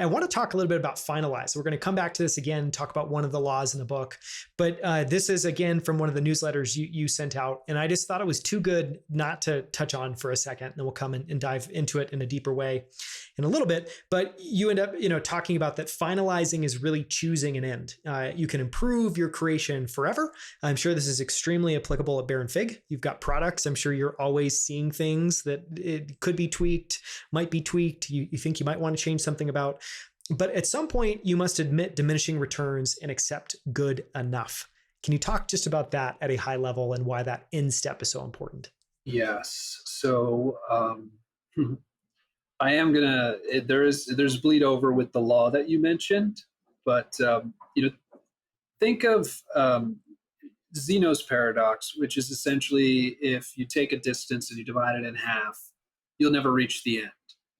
I want to talk a little bit about finalize. We're going to come back to this again and talk about one of the laws in the book. But this is, again, from one of the newsletters you sent out. And I just thought it was too good not to touch on for a second. And then we'll come and dive into it in a deeper way in a little bit. But you end up, talking about that finalizing is really choosing an end. You can improve your creation forever. I'm sure this is extremely applicable at Bear and Fig. You've got products. I'm sure you're always seeing things that it could be tweaked, might be tweaked. You think you might want to change something about. But at some point, you must admit diminishing returns and accept good enough. Can you talk just about that at a high level and why that end step is so important? Yes. So I am gonna. There's bleed over with the law that you mentioned, but think of Zeno's paradox, which is essentially if you take a distance and you divide it in half, you'll never reach the end,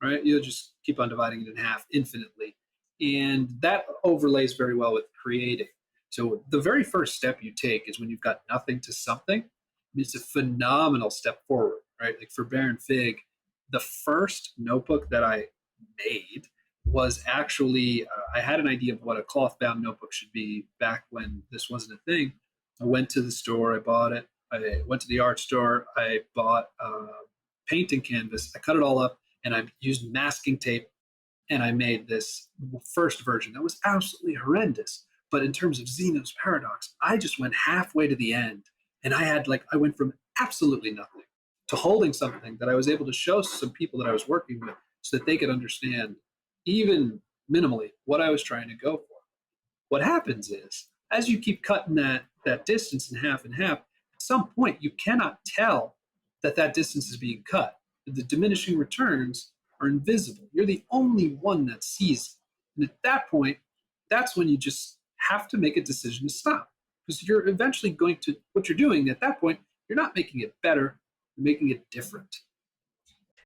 right? You'll just keep on dividing it in half infinitely. And that overlays very well with creating. So the very first step you take is when you've got nothing to something. It's a phenomenal step forward, right? Like for Bear and Fig, the first notebook that I made was actually, I had an idea of what a cloth bound notebook should be back when this wasn't a thing. I went to the store, I bought it. I went to the art store, I bought painting canvas, I cut it all up, and I used masking tape, and I made this first version that was absolutely horrendous. But in terms of Zeno's paradox, I just went halfway to the end, and I went from absolutely nothing to holding something that I was able to show some people that I was working with so that they could understand, even minimally, what I was trying to go for. What happens is, as you keep cutting that distance in half and half, at some point you cannot tell that distance is being cut. The diminishing returns are invisible. You're the only one that sees it. And at that point, that's when you just have to make a decision to stop. Because you're eventually what you're doing at that point, you're not making it better, you're making it different.